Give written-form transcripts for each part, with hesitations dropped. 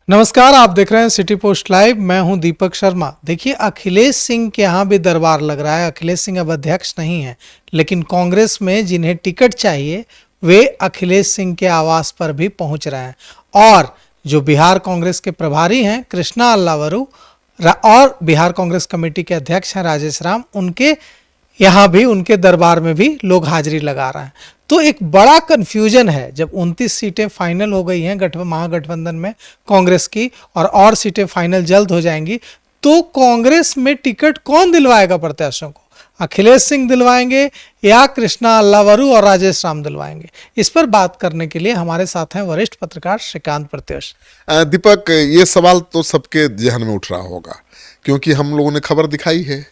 नमस्कार, आप देख रहे हैं सिटी पोस्ट लाइव। मैं हूं दीपक शर्मा। देखिए, अखिलेश सिंह के यहाँ भी दरबार लग रहा है। अखिलेश सिंह अब अध्यक्ष नहीं है, लेकिन कांग्रेस में जिन्हें टिकट चाहिए वे अखिलेश सिंह के आवास पर भी पहुंच रहे हैं। और जो बिहार कांग्रेस के प्रभारी हैं कृष्णा अल्लावरू और बिहार कांग्रेस कमेटी के अध्यक्ष हैं राजेश राम, उनके यहाँ भी, उनके दरबार में भी लोग हाजिरी लगा रहे हैं। तो एक बड़ा कंफ्यूजन है। जब 29 सीटें फाइनल हो गई हैं महागठबंधन में कांग्रेस की, और सीटें फाइनल जल्द हो जाएंगी, तो कांग्रेस में टिकट कौन दिलवाएगा प्रत्याशियों को? अखिलेश सिंह दिलवाएंगे या कृष्णा अल्लावरू और राजेश राम दिलवाएंगे? इस पर बात करने के लिए हमारे साथ हैं वरिष्ठ पत्रकार श्रीकांत प्रत्युष। दीपक, ये सवाल तो सबके जहन में उठ रहा होगा, क्योंकि हम लोगों ने खबर दिखाई है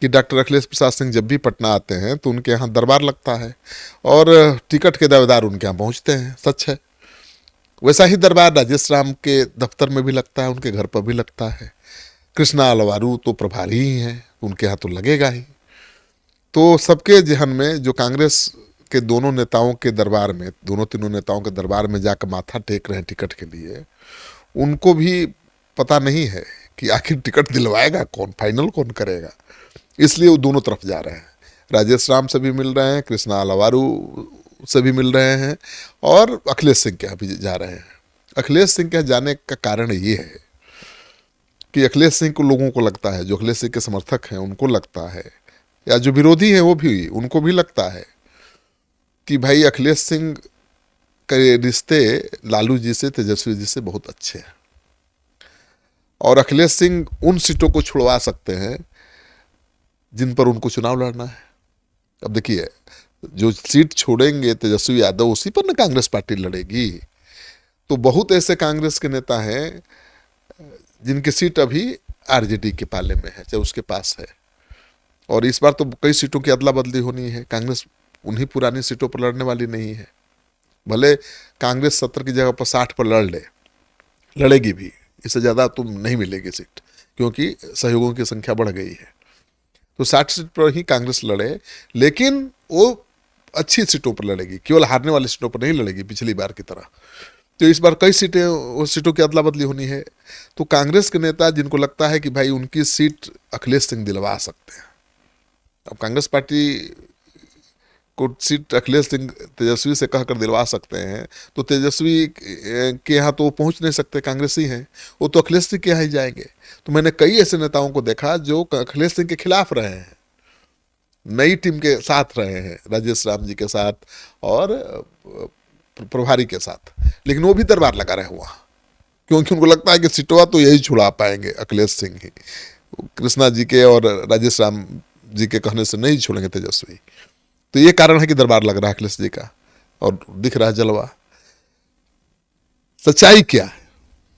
कि डॉक्टर अखिलेश प्रसाद सिंह जब भी पटना आते हैं तो उनके यहाँ दरबार लगता है और टिकट के दावेदार उनके यहाँ पहुँचते हैं। सच है। वैसा ही दरबार राजेश राम के दफ्तर में भी लगता है, उनके घर पर भी लगता है। कृष्णा अल्लावरू तो प्रभारी ही हैं, उनके यहाँ तो लगेगा ही। तो सबके जहन में जो कांग्रेस के दोनों नेताओं के दरबार में, दोनों तीनों नेताओं के दरबार में जाकर माथा टेक रहे हैं टिकट के लिए, उनको भी पता नहीं है कि आखिर टिकट दिलवाएगा कौन, फाइनल कौन करेगा। इसलिए वो दोनों तरफ जा रहे हैं। राजेश राम से भी मिल रहे हैं, कृष्णा अल्लावरू से भी मिल रहे हैं और अखिलेश सिंह के यहाँ भी जा रहे हैं। अखिलेश सिंह के यहाँ जाने का कारण ये है कि अखिलेश सिंह को, लोगों को लगता है, जो अखिलेश सिंह के समर्थक हैं उनको लगता है, या जो विरोधी हैं वो भी, उनको भी लगता है कि भाई अखिलेश सिंह के रिश्ते लालू जी से, तेजस्वी जी से बहुत अच्छे हैं और अखिलेश सिंह उन सीटों को छुड़वा सकते हैं जिन पर उनको चुनाव लड़ना है। अब देखिए, जो सीट छोड़ेंगे तेजस्वी यादव, उसी पर ना कांग्रेस पार्टी लड़ेगी। तो बहुत ऐसे कांग्रेस के नेता हैं जिनकी सीट अभी आरजेडी के पाले में है, चाहे उसके पास है, और इस बार तो कई सीटों की अदला बदली होनी है। कांग्रेस उन्हीं पुरानी सीटों पर लड़ने वाली नहीं है। भले कांग्रेस 70 की जगह पर 60 पर लड़ेगी भी, इससे ज़्यादा तो नहीं मिलेगी सीट, क्योंकि सहयोगों की संख्या बढ़ गई है। तो 60 सीट पर ही कांग्रेस लड़े, लेकिन वो अच्छी सीटों पर लड़ेगी, केवल हारने वाली सीटों पर नहीं लड़ेगी पिछली बार की तरह। तो इस बार कई सीटें, उस सीटों की अदला बदली होनी है। तो कांग्रेस के नेता जिनको लगता है कि भाई उनकी सीट अखिलेश सिंह दिलवा सकते हैं, अब कांग्रेस पार्टी को सीट अखिलेश सिंह तेजस्वी से कहकर दिलवा सकते हैं, तो तेजस्वी के यहाँ तो वो पहुँच नहीं सकते, कांग्रेसी हैं, वो तो अखिलेश सिंह के यहाँ ही जाएंगे। तो मैंने कई ऐसे नेताओं को देखा जो अखिलेश सिंह के खिलाफ रहे हैं, नई टीम के साथ रहे हैं, राजेश राम जी के साथ और प्रभारी के साथ, लेकिन वो भी दरबार लगा रहे वहाँ, क्योंकि उनको लगता है कि सीटवा तो यही छुड़ा पाएंगे अखिलेश सिंह ही। कृष्णा जी के और राजेश राम जी के कहने से नहीं छोड़ेंगे तेजस्वी। तो ये कारण है कि दरबार लग रहा है अखिलेश जी का और दिख रहा है जलवा। सच्चाई क्या है?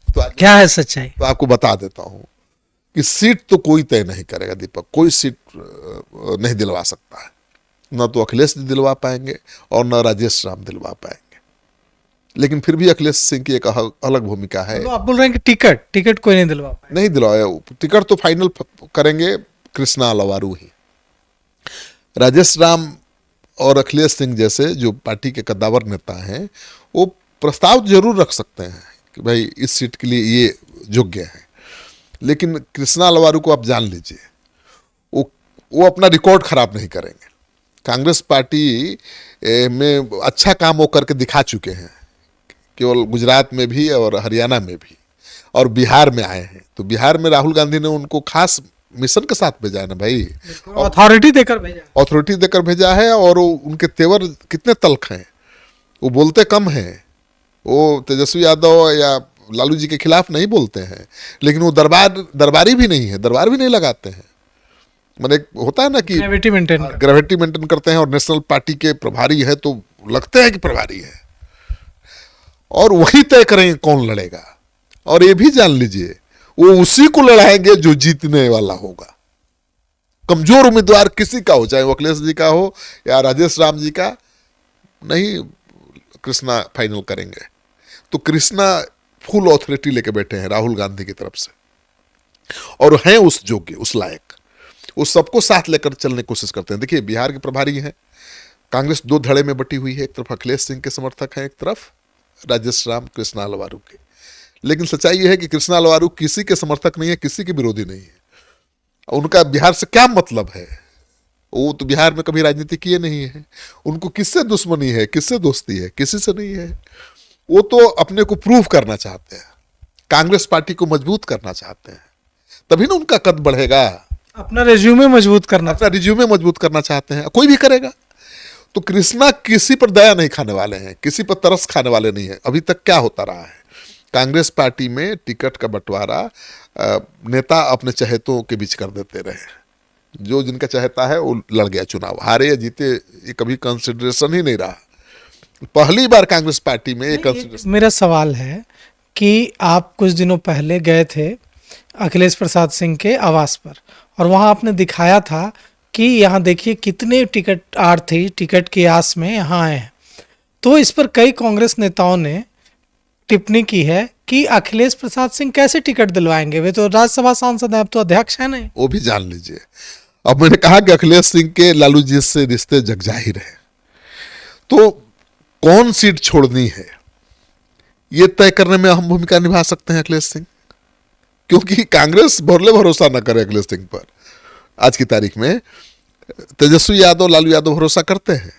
तो क्या है सच्चाई? तो आपको बता देता हूं कि सीट तो कोई तय नहीं करेगा दीपक, कोई सीट नहीं दिलवा सकता है। न तो अखिलेश जी दिलवा पाएंगे और न राजेश राम दिलवा पाएंगे, लेकिन फिर भी अखिलेश सिंह की एक अलग भूमिका है। तो आप बोल रहे हैं कि टिकट कोई नहीं दिलवा पाए? नहीं दिलवाया, टिकट तो फाइनल करेंगे कृष्णा अल्लावरू ही। राजेश राम और अखिलेश सिंह जैसे जो पार्टी के कद्दावर नेता हैं, वो प्रस्ताव जरूर रख सकते हैं कि भाई इस सीट के लिए ये योग्य है, लेकिन कृष्णा अल्लावरू को आप जान लीजिए, वो अपना रिकॉर्ड खराब नहीं करेंगे। कांग्रेस पार्टी में अच्छा काम वो करके दिखा चुके हैं, केवल गुजरात में भी और हरियाणा में भी, और बिहार में आए हैं। तो बिहार में राहुल गांधी ने उनको खास मिशन के साथ भेजा है ना भाई, अथॉरिटी देकर भेजा है। और उनके तेवर कितने तल्ख हैं, वो बोलते कम हैं, वो तेजस्वी यादव या लालू जी के खिलाफ नहीं बोलते हैं, लेकिन वो दरबारी भी नहीं है, दरबार भी नहीं लगाते हैं। मतलब होता है ना कि ग्रेविटी मेंटेन करते हैं, और नेशनल पार्टी के प्रभारी है तो लगते हैं कि प्रभारी है, और वही तय करेंगे कौन लड़ेगा। और ये भी जान लीजिए, वो उसी को लड़ाएंगे जो जीतने वाला होगा। कमजोर उम्मीदवार किसी का हो, चाहे वो अखिलेश जी का हो या राजेश राम जी का, नहीं कृष्णा फाइनल करेंगे। तो कृष्णा फुल ऑथोरिटी लेके बैठे हैं राहुल गांधी की तरफ से, और हैं उस योग्य, उस लायक, वो सबको साथ लेकर चलने की कोशिश करते हैं। देखिए, बिहार के प्रभारी हैं, कांग्रेस दो धड़े में बटी हुई है, एक तरफ अखिलेश सिंह के समर्थक हैं, एक तरफ राजेश राम कृष्णा अल्लावरू के। लेकिन सच्चाई ये है कि कृष्णा अलवारू किसी के समर्थक नहीं है, किसी के विरोधी नहीं है। उनका बिहार से क्या मतलब है? वो तो बिहार में कभी राजनीति किए नहीं है। उनको किससे दुश्मनी है, किससे दोस्ती है? किसी से नहीं है। वो तो अपने को प्रूव करना चाहते हैं, कांग्रेस पार्टी को मजबूत करना चाहते हैं, तभी ना उनका कद बढ़ेगा। अपना रिज्यूमे मजबूत करना, अपना रिज्यूमे मजबूत करना चाहते हैं, कोई भी करेगा। तो कृष्णा किसी पर दया नहीं खाने वाले हैं, किसी पर तरस खाने वाले नहीं है। अभी तक क्या होता रहा है, कांग्रेस पार्टी में टिकट का बंटवारा नेता अपने चहेतों के बीच कर देते रहे। जो जिनका चाहता है वो लड़ गया चुनाव, हारे या जीते ये कभी कंसिडरेशन ही नहीं रहा। पहली बार कांग्रेस पार्टी में एक कंसिडरेशन। मेरा सवाल है कि आप कुछ दिनों पहले गए थे अखिलेश प्रसाद सिंह के आवास पर, और वहां आपने दिखाया था कि यहाँ देखिए कितने टिकट की आस में यहाँ आए हैं। तो इस पर कई कांग्रेस नेताओं ने टिप्पणी की है कि अखिलेश प्रसाद सिंह कैसे टिकट दिलवाएंगे, वे तो राज्यसभा सांसद हैं, अब तो अध्यक्ष है नहीं। वो भी जान लीजिए। अब मैंने कहा कि अखिलेश सिंह के लालू जी से रिश्ते जगजाहिर है, तो कौन सीट छोड़नी है ये तय करने में अहम भूमिका निभा सकते हैं अखिलेश सिंह, क्योंकि कांग्रेस भरले भरोसा न करे अखिलेश सिंह पर। आज की तारीख में तेजस्वी यादव, लालू यादव भरोसा करते हैं,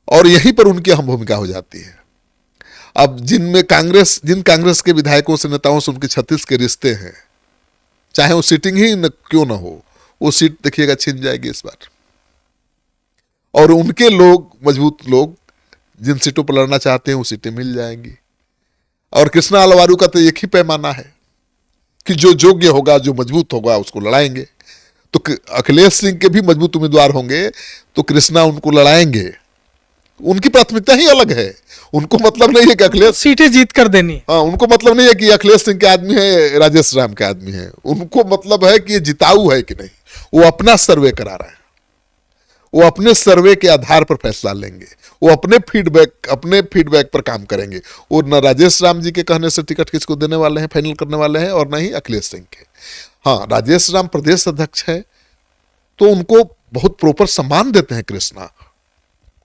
और यहीं पर उनकी अहम भूमिका हो जाती है। अब जिन कांग्रेस के विधायकों से, नेताओं से उनके 36 के रिश्ते हैं, चाहे वो सीटिंग ही क्यों ना हो, वो सीट देखिएगा छिन जाएगी इस बार। और उनके लोग, मजबूत लोग जिन सीटों पर लड़ना चाहते हैं वो सीटें मिल जाएंगी। और कृष्णा अलवारू का तो एक ही पैमाना है कि जो योग्य होगा, जो मजबूत होगा, उसको लड़ाएंगे। तो अखिलेश सिंह के भी मजबूत उम्मीदवार होंगे तो कृष्णा उनको लड़ाएंगे। उनकी प्राथमिकता ही अलग है। उनको मतलब नहीं है कि अखिलेश सीटें जीत कर देनी। हाँ, उनको मतलब नहीं है कि अखिलेश सिंह के आदमी है, राजेश राम के आदमी है। उनको मतलब है कि ये जिताऊ है कि नहीं। वो अपना सर्वे करा रहे हैं, वो अपने सर्वे के आधार पर फैसला लेंगे, वो अपने फीडबैक पर काम करेंगे। वो न राजेश राम जी के कहने से टिकट किसको देने वाले हैं, फाइनल करने वाले हैं, और न ही अखिलेश सिंह के। हाँ, राजेश राम प्रदेश अध्यक्ष है तो उनको बहुत प्रॉपर सम्मान देते हैं कृष्णा।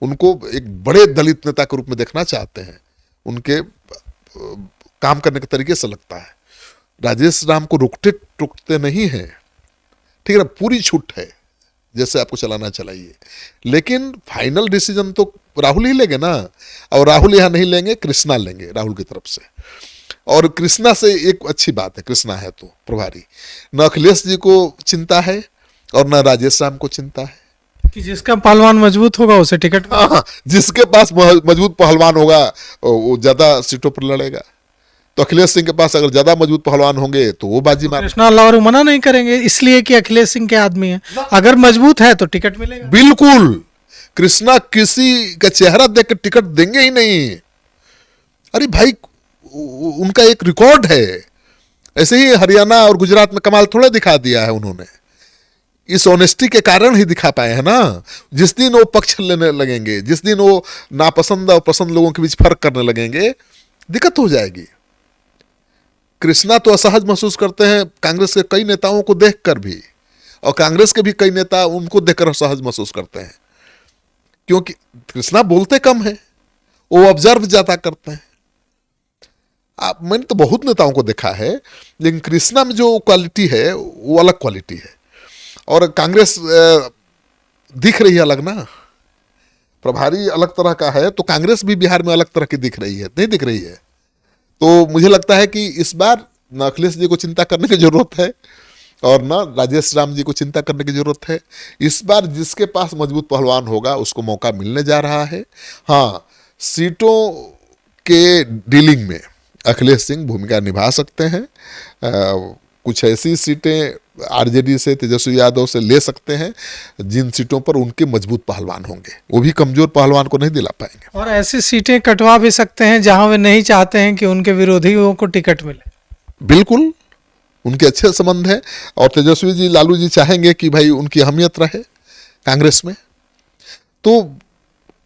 उनको एक बड़े दलित नेता के रूप में देखना चाहते हैं, उनके काम करने के तरीके से लगता है। राजेश राम को रुकते टुकते नहीं है, ठीक है ना, पूरी छूट है, जैसे आपको चलाना चलाइए। लेकिन फाइनल डिसीजन तो राहुल ही लेंगे ना, और राहुल यहाँ नहीं लेंगे, कृष्णा लेंगे राहुल की तरफ से। और कृष्णा से एक अच्छी बात है, कृष्णा है तो प्रभारी, न अखिलेश जी को चिंता है और न राजेश राम को चिंता है कि जिसका पहलवान मजबूत होगा उसे टिकट। हाँ, जिसके पास मजबूत पहलवान होगा वो ज्यादा सीटों पर लड़ेगा। तो अखिलेश सिंह के पास अगर ज्यादा मजबूत पहलवान होंगे तो वो बाजी मार। कृष्णा अलवारू मना नहीं करेंगे, इसलिए कि अखिलेश सिंह के आदमी है, अगर मजबूत है तो टिकट मिलेगा। बिल्कुल, कृष्णा किसी का चेहरा देख के टिकट देंगे ही नहीं। अरे भाई, उनका एक रिकॉर्ड है। ऐसे ही हरियाणा और गुजरात में कमाल थोड़ा दिखा दिया है उन्होंने, इस ऑनेस्टी के कारण ही दिखा पाए हैं ना। जिस दिन वो पक्ष लेने लगेंगे, जिस दिन वो नापसंद और पसंद लोगों के बीच फर्क करने लगेंगे, दिक्कत हो जाएगी। कृष्णा तो असहज महसूस करते हैं कांग्रेस के कई नेताओं को देखकर भी, और कांग्रेस के भी कई नेता उनको देखकर असहज महसूस करते हैं, क्योंकि कृष्णा बोलते कम है, वो ऑब्जर्व ज्यादा करते हैं। मैंने तो बहुत नेताओं को देखा है, लेकिन कृष्णा में जो क्वालिटी है वो अलग क्वालिटी है। और कांग्रेस दिख रही है अलग ना, प्रभारी अलग तरह का है, तो कांग्रेस भी बिहार में अलग तरह की दिख रही है, नहीं दिख रही है। तो मुझे लगता है कि इस बार न अखिलेश जी को चिंता करने की जरूरत है और न राजेश राम जी को चिंता करने की जरूरत है। इस बार जिसके पास मजबूत पहलवान होगा उसको मौका मिलने जा रहा है। हाँ, सीटों के डीलिंग में अखिलेश सिंह भूमिका निभा सकते हैं। कुछ ऐसी सीटें आरजेडी से, तेजस्वी यादव से ले सकते हैं जिन सीटों पर उनके मजबूत पहलवान होंगे, वो भी कमजोर पहलवान को नहीं दिला पाएंगे। और ऐसी सीटें कटवा भी सकते हैं जहां वे नहीं चाहते हैं कि उनके विरोधियों को टिकट मिले। बिल्कुल, उनके अच्छे संबंध है, और तेजस्वी जी, लालू जी चाहेंगे कि भाई उनकी अहमियत रहे कांग्रेस में। तो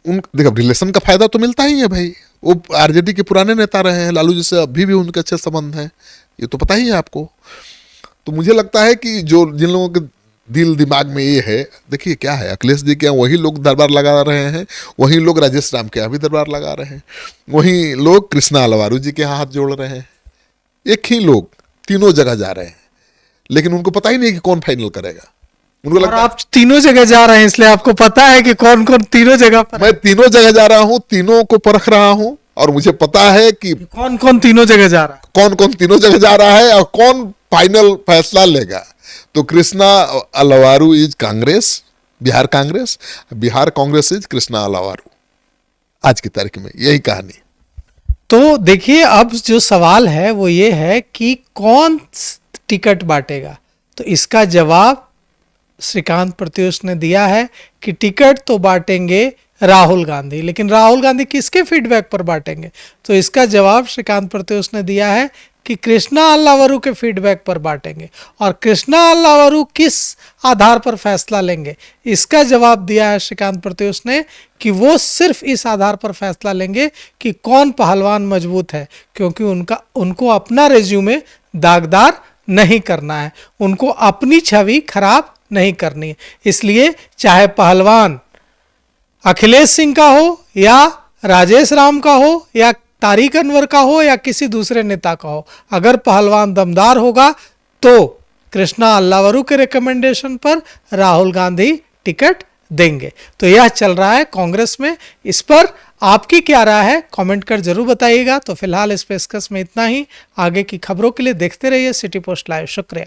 देखो, रिलेशन का फायदा तो मिलता ही है भाई। वो आरजेडी के पुराने नेता रहे हैं, लालू जी से अभी भी उनके अच्छे संबंध हैं, ये तो पता ही है आपको। तो मुझे लगता है कि जिन लोगों के दिल दिमाग में ये है, देखिए क्या है, अखिलेश जी के यहाँ वही लोग दरबार लगा रहे हैं, वही लोग राजेश राम के यहाँ भी दरबार लगा रहे हैं, वही लोग कृष्णा अलवारू जी के यहाँ हाथ जोड़ रहे हैं। एक ही लोग तीनों जगह जा रहे हैं, लेकिन उनको पता ही नहीं कि कौन फाइनल करेगा। उनको और लगता आप तीनों जगह जा रहे हैं इसलिए आपको पता है कि कौन कौन तीनों जगह पर मैं तीनों जगह जा रहा हूं, तीनों को परख रहा हूं, और मुझे पता है कि कौन कौन तीनों जगह जा रहा है। कौन कौन तीनों जगह जा रहा है और कौन फाइनल फैसला लेगा। तो कृष्णा अलावारू इज कांग्रेस, बिहार कांग्रेस इज कृष्णा अलावारू। आज की तारीख में यही कहानी। तो देखिए अब जो सवाल है वो ये है कि कौन टिकट बांटेगा। तो इसका जवाब श्रीकांत प्रत्युष ने दिया है कि टिकट तो बांटेंगे राहुल गांधी, लेकिन राहुल गांधी किसके फीडबैक पर बांटेंगे। तो इसका जवाब श्रीकांत प्रत्युष ने दिया है कि कृष्णा अल्लावरू के फीडबैक पर बांटेंगे। और कृष्णा अल्लावरू किस आधार पर फैसला लेंगे, इसका जवाब दिया है श्रीकांत प्रत्युष ने कि वो सिर्फ इस आधार पर फैसला लेंगे कि कौन पहलवान मजबूत है, क्योंकि उनको अपना रेज्यूमे दागदार नहीं करना है, उनको अपनी छवि खराब नहीं करनी है। इसलिए चाहे पहलवान अखिलेश सिंह का हो या राजेश राम का हो या तारिक अनवर का हो या किसी दूसरे नेता का हो, अगर पहलवान दमदार होगा तो कृष्णा अल्लावरू के रिकमेंडेशन पर राहुल गांधी टिकट देंगे। तो यह चल रहा है कांग्रेस में। इस पर आपकी क्या राय है कमेंट कर जरूर बताइएगा। तो फिलहाल इस पेशकश में इतना ही। आगे की खबरों के लिए देखते रहिए सिटी पोस्ट लाइव। शुक्रिया।